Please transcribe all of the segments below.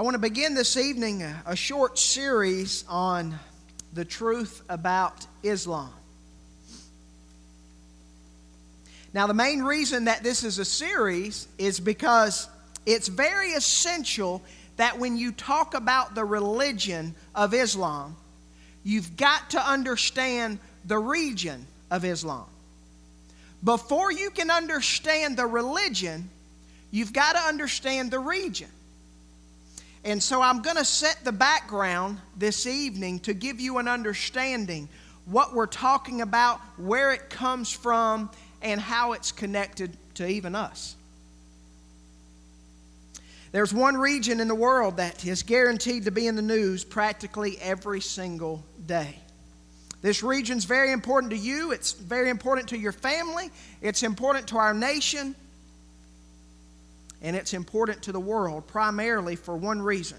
I want to begin this evening a short series on the truth about Islam. Now, the main reason that this is a series is because it's very essential that when you talk about the religion of Islam, you've got to understand the region of Islam. Before you can understand the religion, you've got to understand the region. And so I'm going to set the background this evening to give you an understanding what we're talking about, where it comes from, and how it's connected to even us. There's one region in the world that is guaranteed to be in the news practically every single day. This region's very important to you. It's very important to your family. It's important to our nation. And it's important to the world primarily for one reason.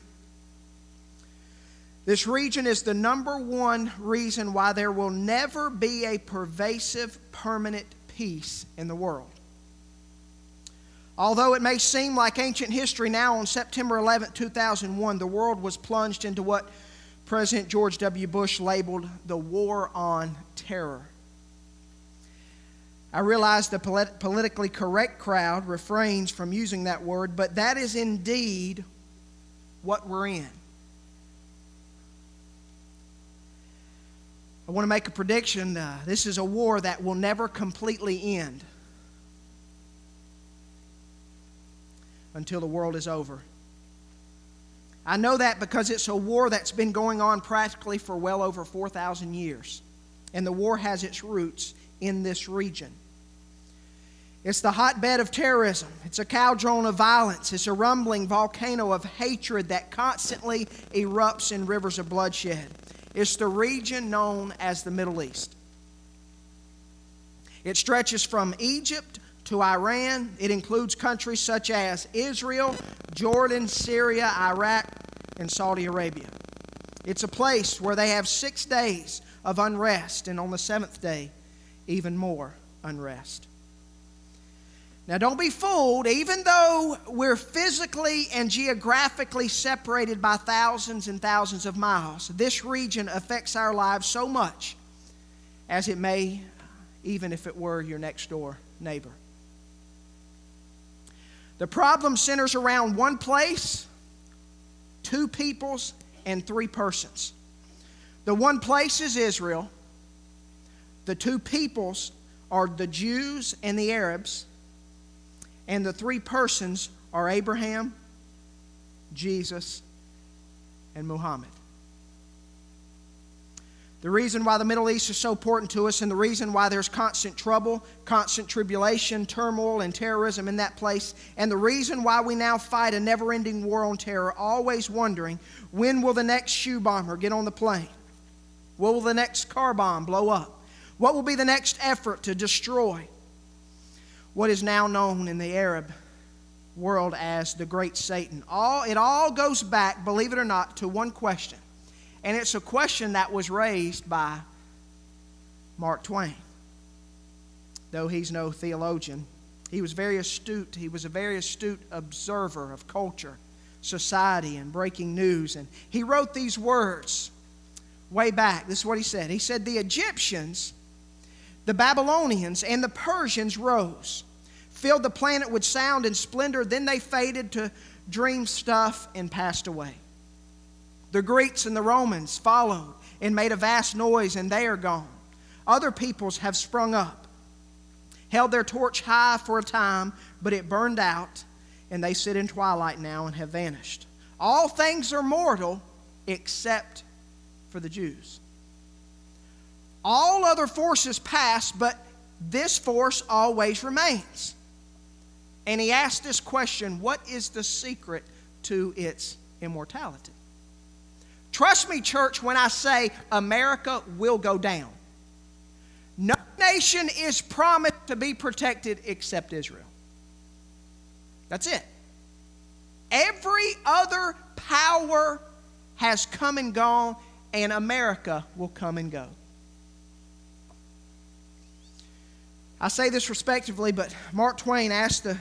This region is the number one reason why there will never be a pervasive, permanent peace in the world. Although it may seem like ancient history now, on September 11, 2001, the world was plunged into what President George W. Bush labeled the war on terror. I realize the politically correct crowd refrains from using that word, but that is indeed what we're in. I want to make a prediction. This is a war that will never completely end until the world is over. I know that because it's a war that's been going on practically for well over 4,000 years. And the war has its roots in this region. It's the hotbed of terrorism. It's a cauldron of violence. It's a rumbling volcano of hatred that constantly erupts in rivers of bloodshed. It's the region known as the Middle East. It stretches from Egypt to Iran. It includes countries such as Israel, Jordan, Syria, Iraq, and Saudi Arabia. It's a place where they have 6 days of unrest, and on the 7th day, even more unrest. Now, don't be fooled. Even though we're physically and geographically separated by thousands and thousands of miles, this region affects our lives so much as it may, even if it were your next door neighbor. The problem centers around one place, two peoples, and three persons. The one place is Israel. The two peoples are the Jews and the Arabs. And the three persons are Abraham, Jesus, and Muhammad. The reason why the Middle East is so important to us, and the reason why there's constant trouble, constant tribulation, turmoil, and terrorism in that place, and the reason why we now fight a never-ending war on terror, always wondering, when will the next shoe bomber get on the plane? When will the next car bomb blow up? What will be the next effort to destroy what is now known in the Arab world as the Great Satan? It all goes back, believe it or not, to one question. And it's a question that was raised by Mark Twain. Though he's no theologian, he was very astute. He was a very astute observer of culture, society, and breaking news. And he wrote these words way back. This is what he said. He said, "The Egyptians, the Babylonians, and the Persians rose, filled the planet with sound and splendor. Then they faded to dream stuff and passed away. The Greeks and the Romans followed and made a vast noise, and they are gone. Other peoples have sprung up, held their torch high for a time, but it burned out, and they sit in twilight now and have vanished. All things are mortal except for the Jews. All other forces pass, but this force always remains." And he asked this question: what is the secret to its immortality? Trust me, church, when I say America will go down. No nation is promised to be protected except Israel. That's it. Every other power has come and gone, and America will come and go. I say this respectively, but Mark Twain asked the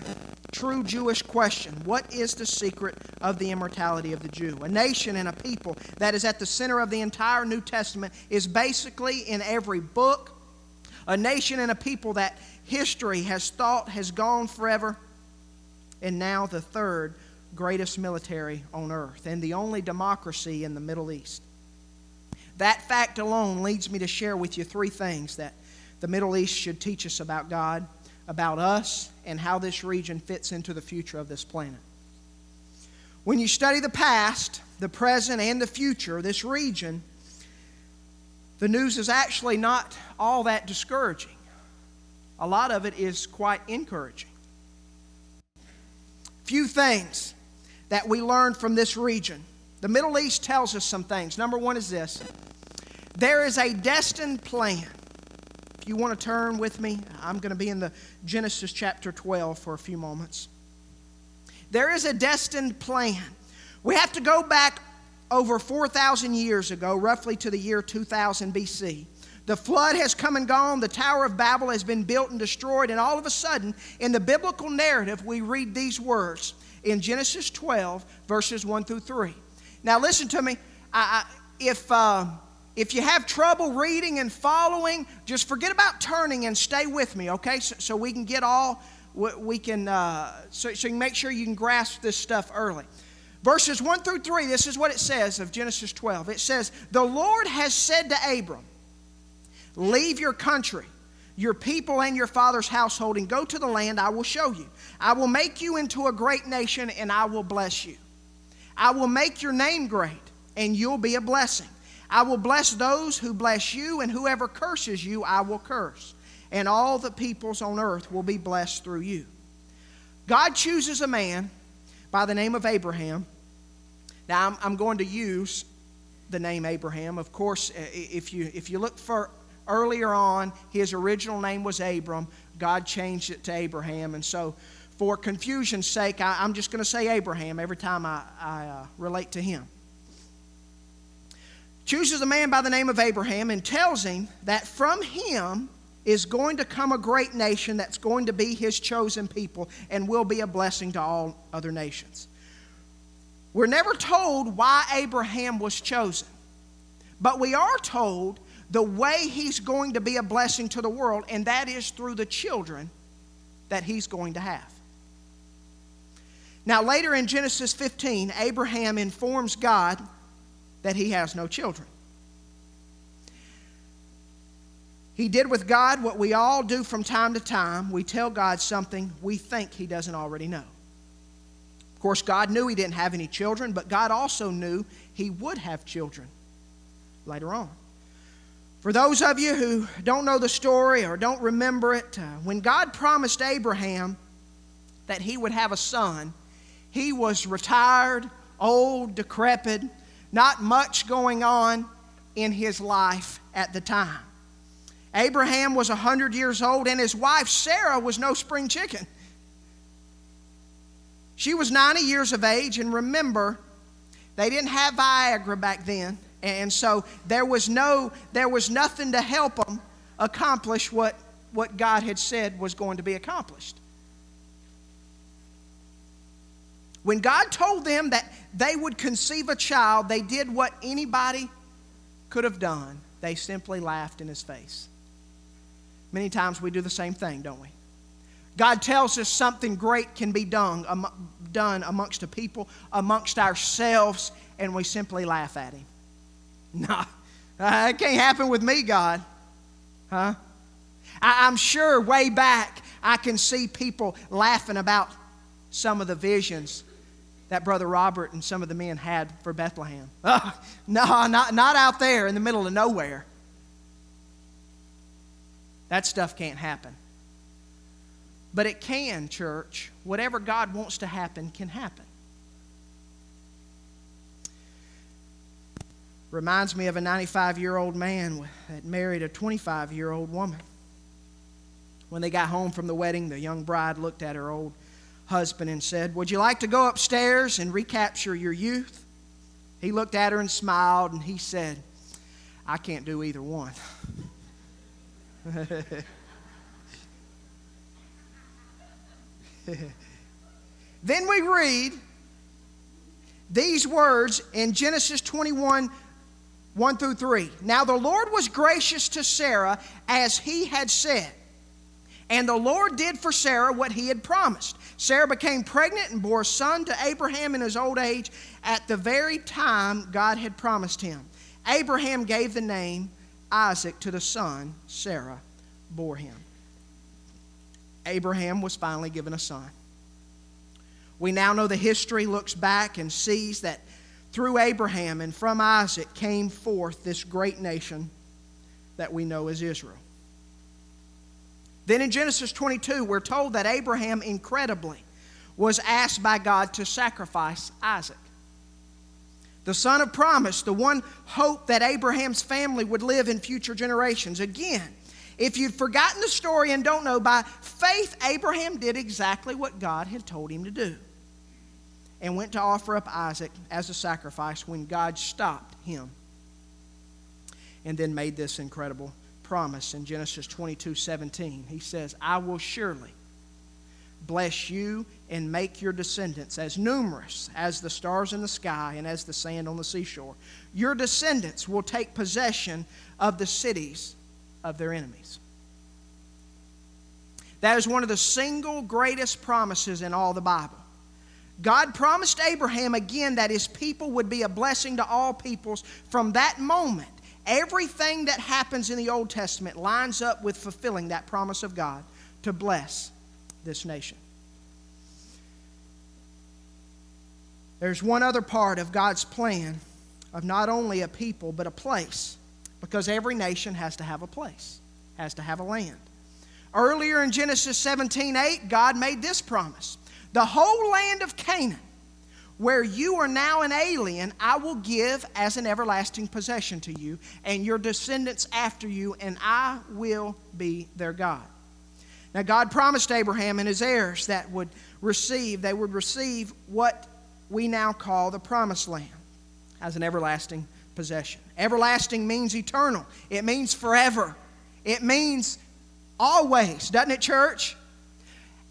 true Jewish question. What is the secret of the immortality of the Jew? A nation and a people that is at the center of the entire New Testament is basically in every book. A nation and a people that history has thought has gone forever. And now the third greatest military on earth and the only democracy in the Middle East. That fact alone leads me to share with you three things that the Middle East should teach us about God, about us, and how this region fits into the future of this planet. When you study the past, the present, and the future, this region, the news is actually not all that discouraging. A lot of it is quite encouraging. Few things that we learn from this region. The Middle East tells us some things. Number one is this. There is a destined plan. If you want to turn with me, I'm going to be in the Genesis chapter 12 for a few moments. There is a destined plan. We have to go back over 4,000 years ago, roughly to the year 2000 BC. The flood has come and gone. The Tower of Babel has been built and destroyed. And all of a sudden, in the biblical narrative, we read these words in Genesis 12, verses 1 through 3. Now listen to me. If you have trouble reading and following, just forget about turning and stay with me, okay? So we can get all, we can, so you can make sure you can grasp this stuff early. Verses 1 through 3, this is what it says of Genesis 12. It says, "The Lord has said to Abram, leave your country, your people and your father's household, and go to the land I will show you. I will make you into a great nation, and I will bless you. I will make your name great, and you'll be a blessing. I will bless those who bless you, and whoever curses you, I will curse. And all the peoples on earth will be blessed through you." God chooses a man by the name of Abraham. Now, I'm going to use the name Abraham. Of course, if you look for earlier on, his original name was Abram. God changed it to Abraham. And so, for confusion's sake, I'm just going to say Abraham every time I relate to him. Chooses a man by the name of Abraham and tells him that from him is going to come a great nation that's going to be his chosen people and will be a blessing to all other nations. We're never told why Abraham was chosen, but we are told the way he's going to be a blessing to the world, and that is through the children that he's going to have. Now, later in Genesis 15, Abraham informs God that he has no children. He did with God what we all do from time to time. We tell God something we think he doesn't already know. Of course, God knew he didn't have any children, but God also knew he would have children later on. For those of you who don't know the story or don't remember it, when God promised Abraham that he would have a son, he was retired, old, decrepit, not much going on in his life at the time. Abraham was 100 years old, and his wife Sarah was no spring chicken. She was 90 years of age, and remember, they didn't have Viagra back then, and so there was nothing to help them accomplish what God had said was going to be accomplished. When God told them that they would conceive a child, they did what anybody could have done. They simply laughed in his face. Many times we do the same thing, don't we? God tells us something great can be done amongst a people, amongst ourselves, and we simply laugh at him. No, it can't happen with me, God. Huh? I'm sure way back I can see people laughing about some of the visions that Brother Robert and some of the men had for Bethlehem. No, not out there in the middle of nowhere. That stuff can't happen. But it can, church. Whatever God wants to happen can happen. Reminds me of a 95-year-old man that married a 25-year-old woman. When they got home from the wedding, the young bride looked at her old husband and said, "Would you like to go upstairs and recapture your youth?" He looked at her and smiled, and he said, "I can't do either one." Then we read these words in Genesis 21, 1 through 3. Now the Lord was gracious to Sarah as he had said, and the Lord did for Sarah what he had promised. Sarah became pregnant and bore a son to Abraham in his old age at the very time God had promised him. Abraham gave the name Isaac to the son Sarah bore him. Abraham was finally given a son. We now know the history looks back and sees that through Abraham and from Isaac came forth this great nation that we know as Israel. Then in Genesis 22, we're told that Abraham incredibly was asked by God to sacrifice Isaac, the son of promise, the one hope that Abraham's family would live in future generations. Again, if you've forgotten the story and don't know, by faith Abraham did exactly what God had told him to do and went to offer up Isaac as a sacrifice when God stopped him and then made this incredible promise in Genesis 22:17. He says, I will surely bless you and make your descendants as numerous as the stars in the sky and as the sand on the seashore. Your descendants will take possession of the cities of their enemies. That is one of the single greatest promises in all the Bible. God promised Abraham again that his people would be a blessing to all peoples. From that moment, everything that happens in the Old Testament lines up with fulfilling that promise of God to bless this nation. There's one other part of God's plan of not only a people but a place, because every nation has to have a place, has to have a land. Earlier in Genesis 17:8, God made this promise. The whole land of Canaan, where you are now an alien, I will give as an everlasting possession to you and your descendants after you, and I will be their God. Now God promised Abraham and his heirs that they would receive what we now call the promised land as an everlasting possession. Everlasting means eternal. It means forever. It means always, doesn't it, church?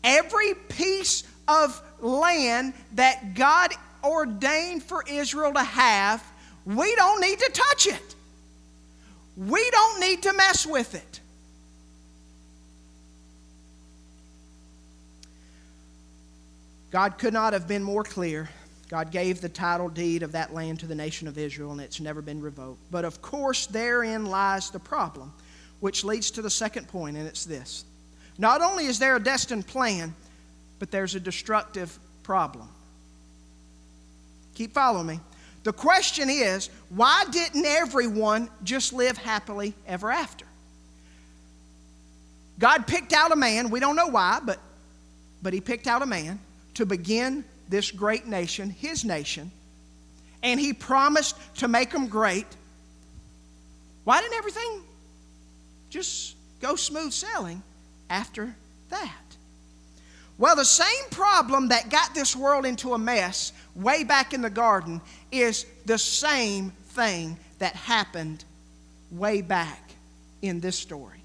Every piece of land that God ordained for Israel to have, we don't need to touch it. We don't need to mess with it. God could not have been more clear. God gave the title deed of that land to the nation of Israel, and it's never been revoked. But of course, therein lies the problem, which leads to the second point, and it's this. Not only is there a destined plan, but there's a destructive problem. Keep following me. The question is, why didn't everyone just live happily ever after? God picked out a man, we don't know why, but he picked out a man to begin this great nation, his nation, and he promised to make them great. Why didn't everything just go smooth sailing after that? Well, the same problem that got this world into a mess way back in the garden is the same thing that happened way back in this story.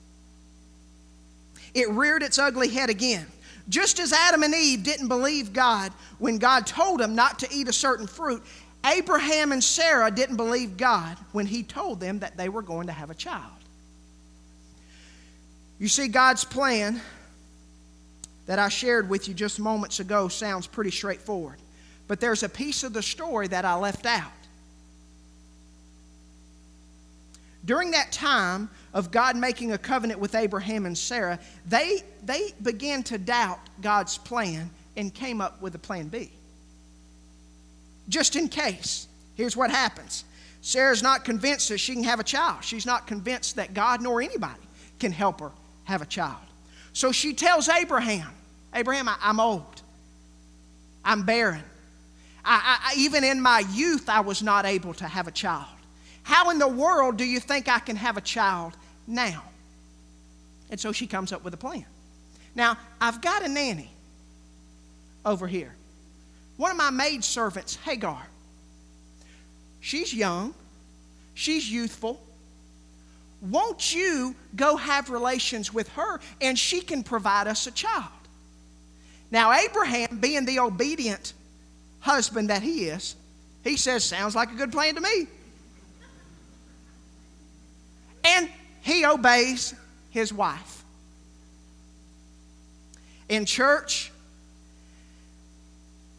It reared its ugly head again. Just as Adam and Eve didn't believe God when God told them not to eat a certain fruit, Abraham and Sarah didn't believe God when he told them that they were going to have a child. You see, God's plan that I shared with you just moments ago sounds pretty straightforward. But there's a piece of the story that I left out. During that time of God making a covenant with Abraham and Sarah, they began to doubt God's plan and came up with a plan B. Just in case, here's what happens. Sarah's not convinced that she can have a child. She's not convinced that God nor anybody can help her have a child. So she tells Abraham, I'm old. I'm barren. Even in my youth, I was not able to have a child. How in the world do you think I can have a child now? And so she comes up with a plan. Now, I've got a nanny over here. One of my maidservants, Hagar. She's young. She's youthful. Won't you go have relations with her and she can provide us a child? Now Abraham, being the obedient husband that he is, he says, sounds like a good plan to me. And he obeys his wife. In church,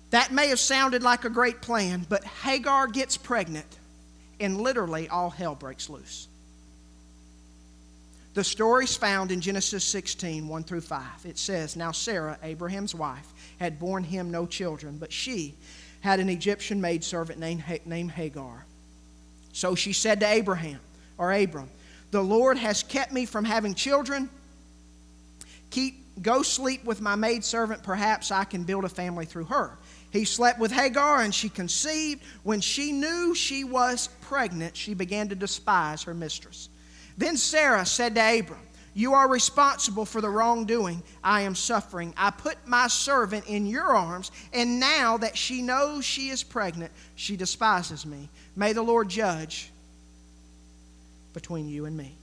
that may have sounded like a great plan, but Hagar gets pregnant and literally all hell breaks loose. The story's found in Genesis 16, 1 through 5. It says, now Sarah, Abraham's wife, had borne him no children, but she had an Egyptian maidservant named Hagar. So she said to Abram, the Lord has kept me from having children. Go sleep with my maidservant. Perhaps I can build a family through her. He slept with Hagar, and she conceived. When she knew she was pregnant, she began to despise her mistress. Then Sarah said to Abram, you are responsible for the wrongdoing I am suffering. I put my servant in your arms, and now that she knows she is pregnant, she despises me. May the Lord judge between you and me.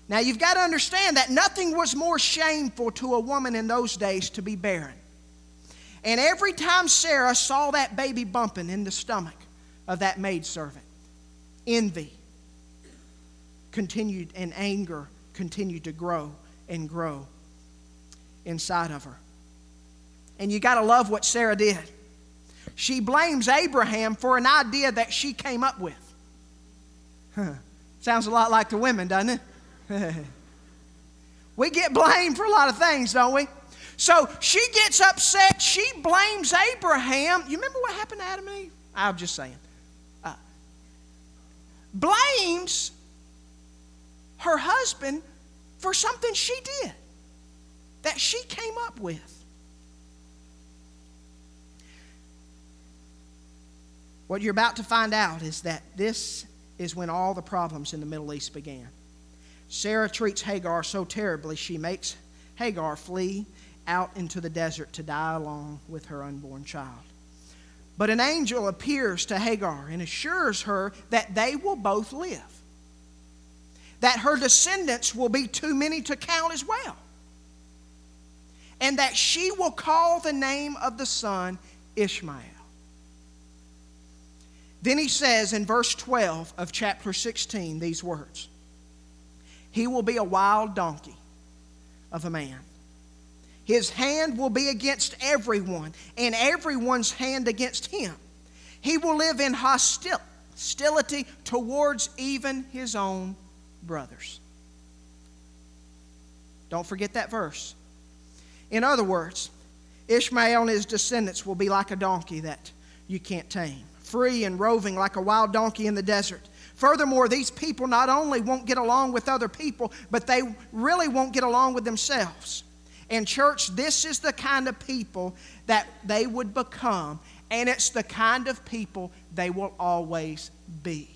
Now you've got to understand that nothing was more shameful to a woman in those days to be barren. And every time Sarah saw that baby bumping in the stomach of that maidservant, envy continued and anger continued to grow and grow inside of her. And you got to love what Sarah did. She blames Abraham for an idea that she came up with. Sounds a lot like the women, doesn't it? We get blamed for a lot of things, don't we? So she gets upset. She blames Abraham. You remember what happened to Adam and Eve? I'm just saying. Blames her husband for something she did that she came up with. What you're about to find out is that this is when all the problems in the Middle East began. Sarah treats Hagar so terribly, she makes Hagar flee out into the desert to die along with her unborn child. But an angel appears to Hagar and assures her that they will both live, that her descendants will be too many to count as well, and that she will call the name of the son Ishmael. Then he says in verse 12 of chapter 16 these words, he will be a wild donkey of a man. His hand will be against everyone, and everyone's hand against him. He will live in hostility towards even his own brothers. Don't forget that verse. In other words, Ishmael and his descendants will be like a donkey that you can't tame, free and roving like a wild donkey in the desert. Furthermore, these people not only won't get along with other people, but they really won't get along with themselves. And church, this is the kind of people that they would become, and it's the kind of people they will always be.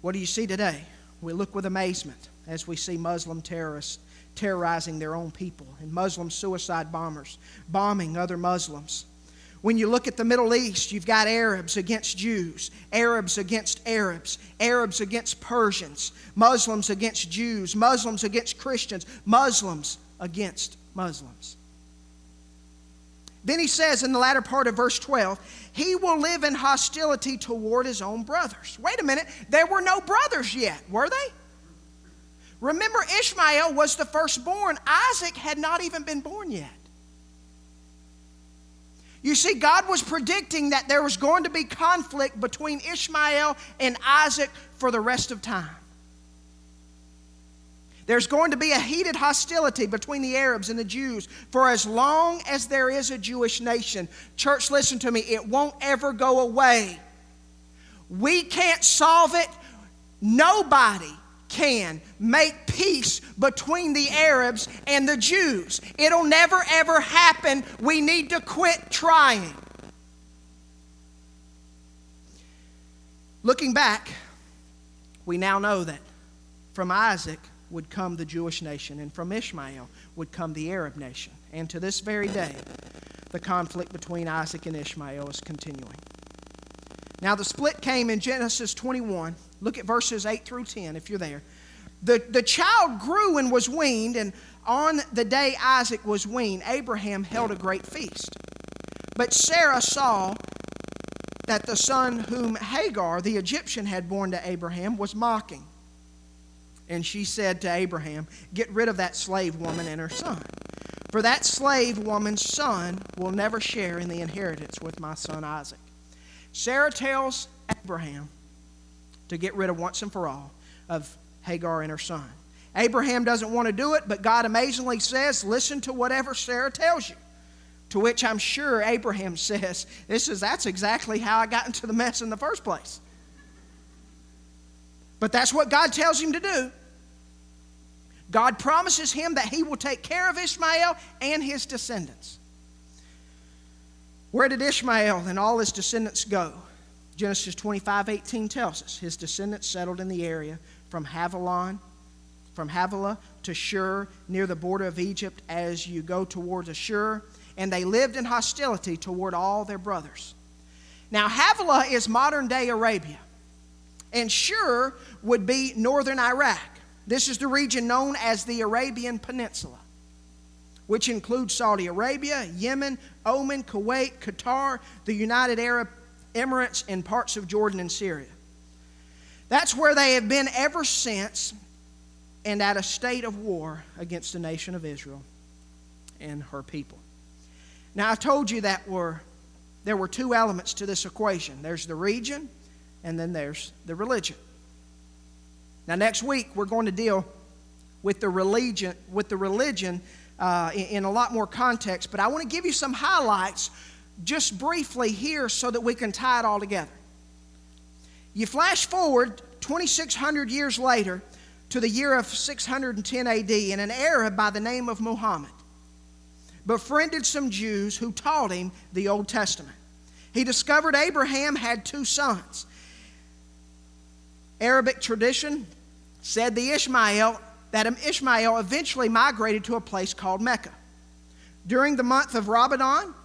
What do you see today? We look with amazement as we see Muslim terrorists terrorizing their own people and Muslim suicide bombers bombing other Muslims. When you look at the Middle East, you've got Arabs against Jews, Arabs against Arabs, Arabs against Persians, Muslims against Jews, Muslims against Christians, Muslims against Muslims. Then he says in the latter part of verse 12, he will live in hostility toward his own brothers. Wait a minute, there were no brothers yet, were they? Remember, Ishmael was the firstborn. Isaac had not even been born yet. You see, God was predicting that there was going to be conflict between Ishmael and Isaac for the rest of time. There's going to be a heated hostility between the Arabs and the Jews for as long as there is a Jewish nation. Church, listen to me, it won't ever go away. We can't solve it. Nobody can make peace between the Arabs and the Jews. It'll never ever happen. We need to quit trying. Looking back, we now know that from Isaac would come the Jewish nation, and from Ishmael would come the Arab nation. And to this very day, the conflict between Isaac and Ishmael is continuing. Now the split came in Genesis 21. Look at verses 8 through 10 if you're there. The child grew and was weaned, and on the day Isaac was weaned, Abraham held a great feast. But Sarah saw that the son whom Hagar, the Egyptian, had borne to Abraham was mocking. And she said to Abraham, "Get rid of that slave woman and her son. For that slave woman's son will never share in the inheritance with my son Isaac." Sarah tells Abraham to get rid of once and for all of Hagar and her son. Abraham doesn't want to do it, but God amazingly says, "Listen to whatever Sarah tells you." To which I'm sure Abraham says, that's exactly how I got into the mess in the first place. But that's what God tells him to do. God promises him that he will take care of Ishmael and his descendants. Where did Ishmael and all his descendants go? Genesis 25:18 tells us his descendants settled in the area from Havilah to Shur, near the border of Egypt as you go towards Ashur, and they lived in hostility toward all their brothers. Now Havilah is modern-day Arabia, and Shur would be northern Iraq. This is the region known as the Arabian Peninsula, which includes Saudi Arabia, Yemen, Oman, Kuwait, Qatar, the United Arab Emirates, and parts of Jordan and Syria. That's where they have been ever since, and at a state of war against the nation of Israel and her people. Now, I told you that there were two elements to this equation. There's the region, and then there's the religion. Now, next week, we're going to deal with the religion in a lot more context, but I want to give you some highlights just briefly here so that we can tie it all together. You flash forward 2,600 years later to the year of 610 AD, and an Arab by the name of Muhammad befriended some Jews who taught him the Old Testament. He discovered Abraham had two sons. Arabic tradition said that Ishmael eventually migrated to a place called Mecca. During the month of Ramadan,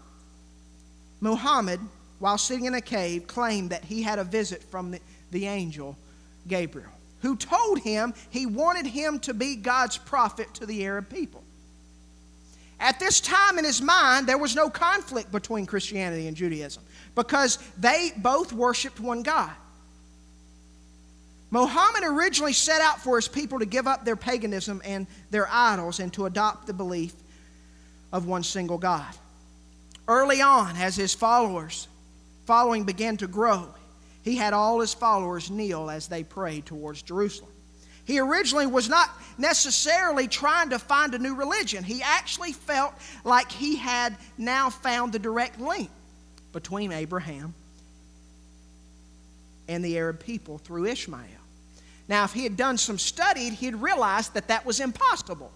Muhammad, while sitting in a cave, claimed that he had a visit from the angel Gabriel, who told him he wanted him to be God's prophet to the Arab people. At this time in his mind, there was no conflict between Christianity and Judaism because they both worshiped one God. Muhammad originally set out for his people to give up their paganism and their idols and to adopt the belief of one single God. Early on, as his following began to grow, he had all his followers kneel as they prayed towards Jerusalem. He originally was not necessarily trying to find a new religion. He actually felt like he had now found the direct link between Abraham and the Arab people through Ishmael. Now, if he had done some study, he'd realized that that was impossible.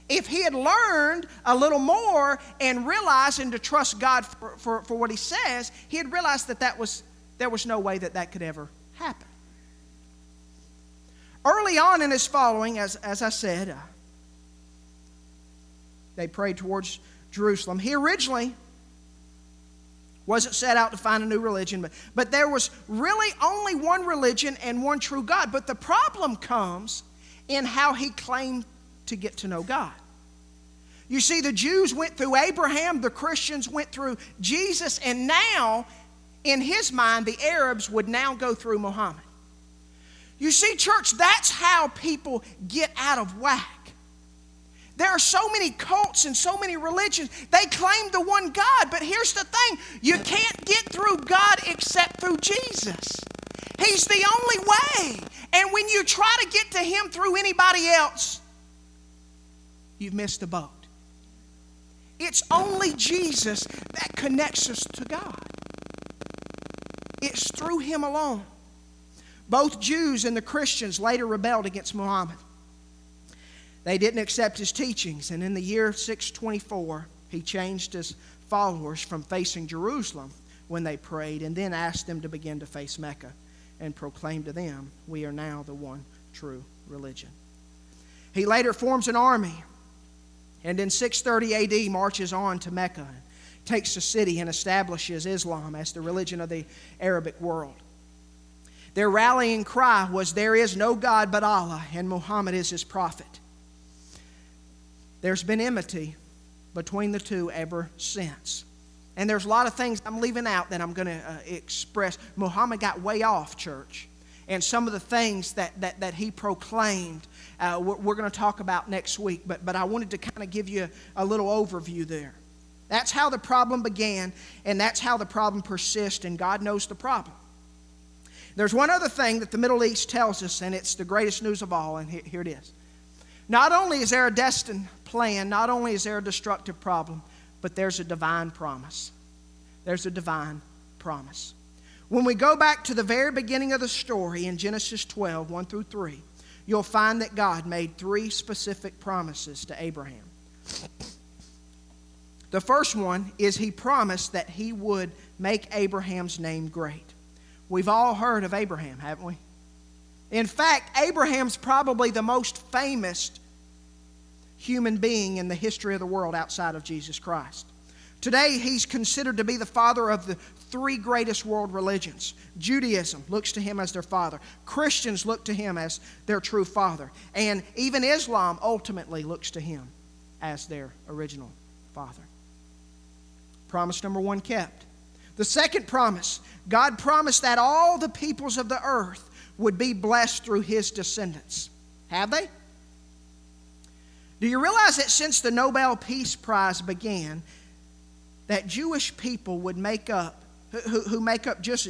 If he had learned a little more and realized and to trust God for what he says, he had realized that there was no way that could ever happen. Early on in his following, as I said, they prayed towards Jerusalem. He originally wasn't set out to find a new religion, but there was really only one religion and one true God. But the problem comes in how he claimed to get to know God. You see, the Jews went through Abraham, the Christians went through Jesus, and now, in his mind, the Arabs would now go through Muhammad. You see, church, that's how people get out of whack. There are so many cults and so many religions. They claim the one God, but here's the thing. You can't get through God except through Jesus. He's the only way. And when you try to get to him through anybody else, you've missed the boat. It's only Jesus that connects us to God. It's through him alone. Both Jews and the Christians later rebelled against Muhammad. They didn't accept his teachings, and in the year 624, he changed his followers from facing Jerusalem when they prayed, and then asked them to begin to face Mecca and proclaim to them, "We are now the one true religion." He later forms an army, and in 630 AD marches on to Mecca, takes the city, and establishes Islam as the religion of the Arabic world. Their rallying cry was, "There is no God but Allah, and Muhammad is his prophet." There's been enmity between the two ever since. And there's a lot of things I'm leaving out that I'm going to express. Muhammad got way off, church. And some of the things that he proclaimed, we're going to talk about next week. But I wanted to kind of give you a little overview there. That's how the problem began, and that's how the problem persists, and God knows the problem. There's one other thing that the Middle East tells us, and it's the greatest news of all, and here it is. Not only is there a destined plan, not only is there a destructive problem, but there's a divine promise. There's a divine promise. When we go back to the very beginning of the story in Genesis 12, 1 through 3, you'll find that God made 3 specific promises to Abraham. The first one is He promised that He would make Abraham's name great. We've all heard of Abraham, haven't we? In fact, Abraham's probably the most famous human being in the history of the world outside of Jesus Christ. Today, he's considered to be the father of the 3 greatest world religions. Judaism looks to him as their father. Christians look to him as their true father. And even Islam ultimately looks to him as their original father. Promise number 1 kept. The second promise, God promised that all the peoples of the earth would be blessed through his descendants. Have they? Do you realize that since the Nobel Peace Prize began, that Jewish people would make up, who make up just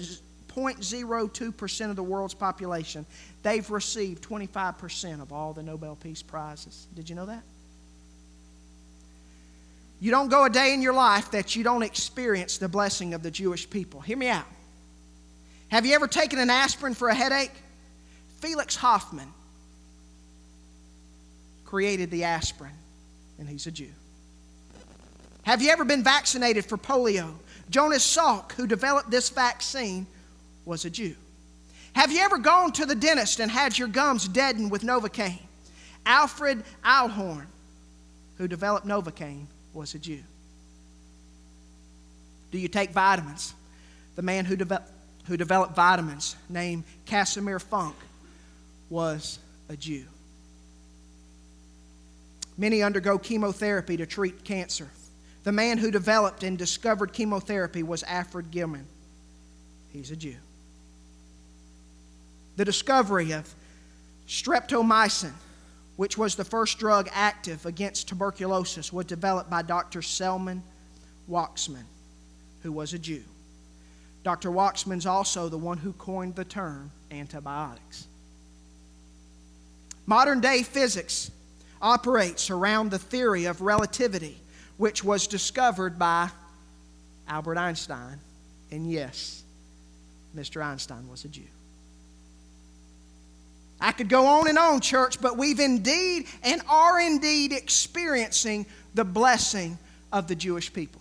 0.02% of the world's population, they've received 25% of all the Nobel Peace Prizes. Did you know that? You don't go a day in your life that you don't experience the blessing of the Jewish people. Hear me out. Have you ever taken an aspirin for a headache? Felix Hoffman created the aspirin, and he's a Jew. Have you ever been vaccinated for polio? Jonas Salk, who developed this vaccine, was a Jew. Have you ever gone to the dentist and had your gums deadened with Novocaine? Alfred Eilhorn, who developed Novocaine, was a Jew. Do you take vitamins? The man who developed vitamins, named Casimir Funk, was a Jew. Many undergo chemotherapy to treat cancer. The man who developed and discovered chemotherapy was Alfred Gilman. He's a Jew. The discovery of streptomycin, which was the first drug active against tuberculosis, was developed by Dr. Selman Waksman, who was a Jew. Dr. Waksman's also the one who coined the term antibiotics. Modern day physics operates around the theory of relativity, which was discovered by Albert Einstein. And yes, Mr. Einstein was a Jew. I could go on and on, church, but we've indeed and are indeed experiencing the blessing of the Jewish people.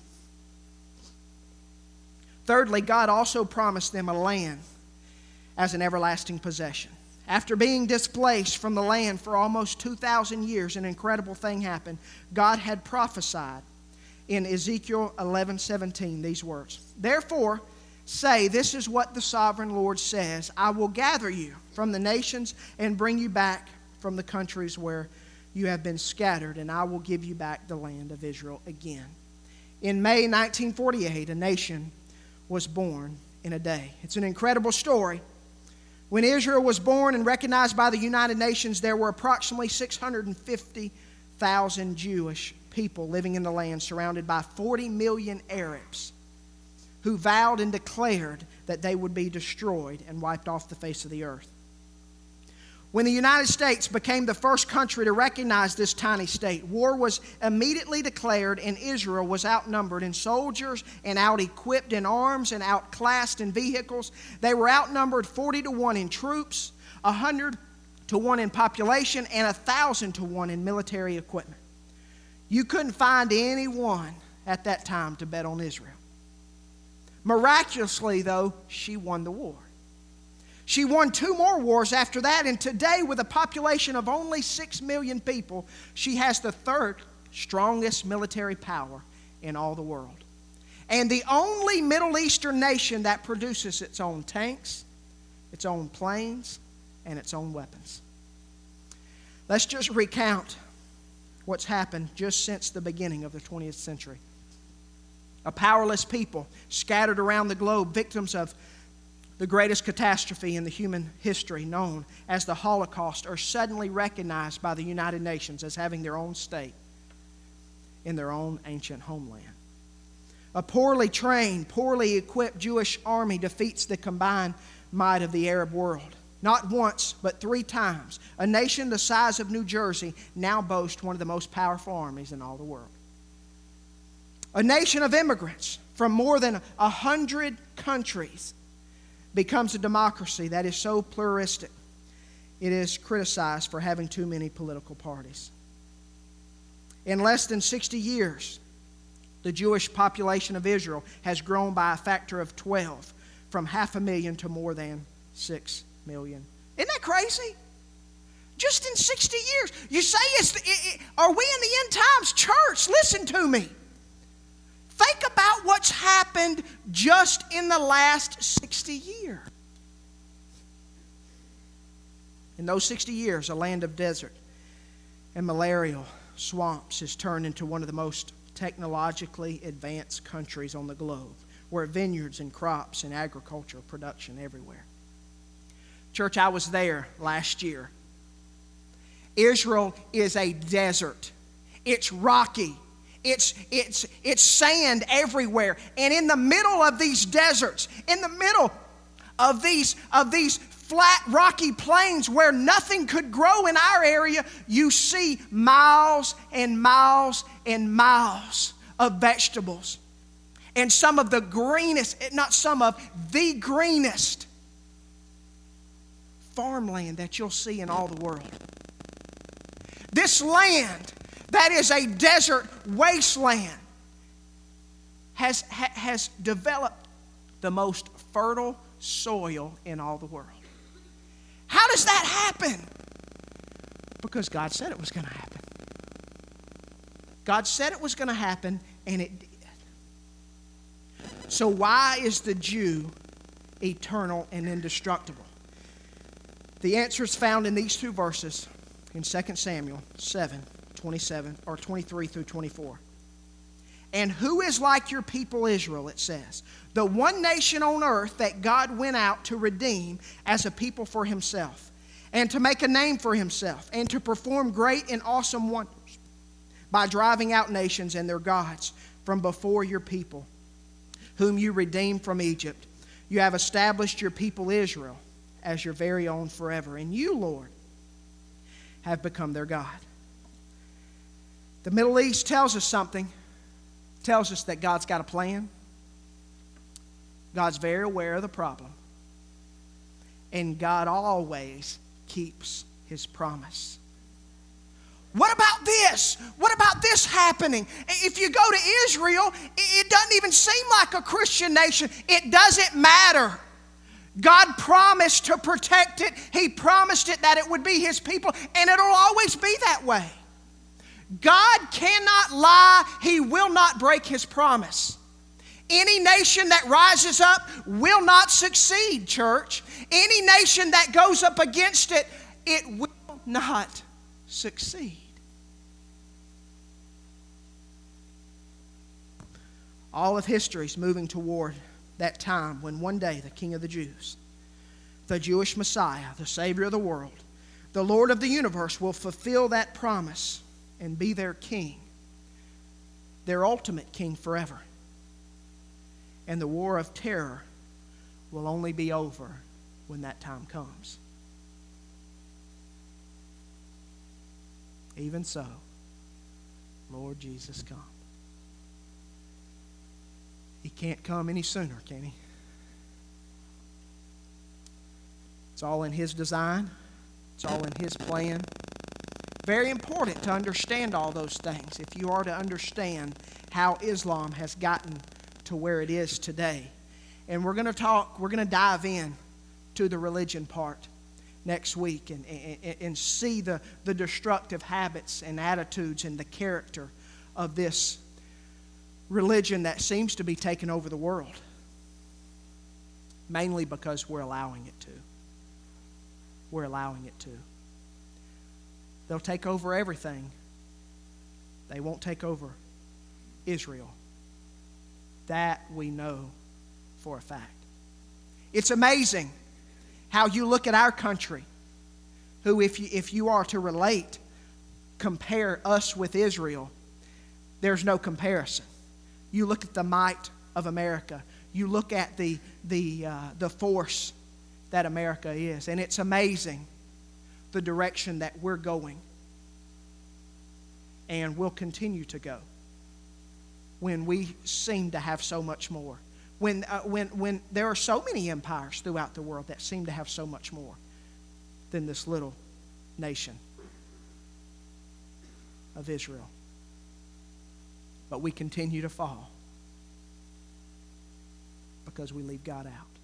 Thirdly, God also promised them a land as an everlasting possession. After being displaced from the land for almost 2,000 years, an incredible thing happened. God had prophesied in Ezekiel 11:17 these words. Therefore, say, this is what the sovereign Lord says. I will gather you from the nations and bring you back from the countries where you have been scattered, and I will give you back the land of Israel again. In May 1948, a nation was born in a day. It's an incredible story. When Israel was born and recognized by the United Nations, there were approximately 650,000 Jewish people living in the land, surrounded by 40 million Arabs who vowed and declared that they would be destroyed and wiped off the face of the earth. When the United States became the first country to recognize this tiny state, war was immediately declared, and Israel was outnumbered in soldiers and out-equipped in arms and outclassed in vehicles. They were outnumbered 40-1 in troops, 100-1 in population, and 1,000-1 in military equipment. You couldn't find anyone at that time to bet on Israel. Miraculously, though, she won the war. She won 2 more wars after that, and today, with a population of only 6 million people, she has the 3rd strongest military power in all the world. And the only Middle Eastern nation that produces its own tanks, its own planes, and its own weapons. Let's just recount what's happened just since the beginning of the 20th century. A powerless people scattered around the globe, victims of the greatest catastrophe in the human history known as the Holocaust, are suddenly recognized by the United Nations as having their own state in their own ancient homeland. A poorly trained, poorly equipped Jewish army defeats the combined might of the Arab world. Not once, but 3 times. A nation the size of New Jersey now boasts one of the most powerful armies in all the world. A nation of immigrants from more than 100 countries becomes a democracy that is so pluralistic it is criticized for having too many political parties. In less than 60 years, the Jewish population of Israel has grown by a factor of 12, from 500,000 to more than 6 million. Isn't that crazy? Just in 60 years. You say, are we in the end times? Church, listen to me. Think about what's happened just in the last 60 years. In those 60 years, a land of desert and malarial swamps has turned into one of the most technologically advanced countries on the globe, where vineyards and crops and agricultural production everywhere. Church, I was there last year. Israel is a desert. It's rocky. It's sand everywhere. And in the middle of these deserts, in the middle of these flat, rocky plains where nothing could grow in our area, you see miles and miles and miles of vegetables. And some of the greenest, not some of, the greenest farmland that you'll see in all the world. This land that is a desert wasteland has developed the most fertile soil in all the world. How does that happen? Because God said it was going to happen. God said it was going to happen, and it did. So why is the Jew eternal and indestructible? The answer is found in these 2 verses in 2 Samuel 23 through 24. And who is like your people Israel, it says, the one nation on earth that God went out to redeem as a people for himself, and to make a name for himself, and to perform great and awesome wonders by driving out nations and their gods from before your people, whom you redeemed from Egypt. You have established your people Israel as your very own forever. And you, Lord, have become their God. The Middle East tells us something. It tells us that God's got a plan. God's very aware of the problem. And God always keeps his promise. What about this? What about this happening? If you go to Israel, it doesn't even seem like a Christian nation. It doesn't matter. God promised to protect it. He promised it that it would be his people, and it'll always be that way. God cannot lie. He will not break his promise. Any nation that rises up will not succeed, church. Any nation that goes up against it, it will not succeed. All of history is moving toward that time when one day the King of the Jews, the Jewish Messiah, the Savior of the world, the Lord of the universe, will fulfill that promise and be their king, their ultimate king forever. And the war of terror will only be over when that time comes. Even so, Lord Jesus, come. He can't come any sooner, can he? It's all in his design. It's all in his plan. Very important to understand all those things if you are to understand how Islam has gotten to where it is today. And we're going to dive in to the religion part next week and see the destructive habits and attitudes and the character of this religion that seems to be taking over the world, mainly because we're allowing it to. we're allowing it to. They'll take over everything. They won't take over Israel. That we know for a fact. It's amazing how you look at our country, who if you are to compare us with Israel, there's no comparison. You look at the might of America. You look at the force that America is, and it's amazing the direction that we're going and will continue to go when we seem to have so much more. When there are so many empires throughout the world that seem to have so much more than this little nation of Israel. But we continue to fall because we leave God out.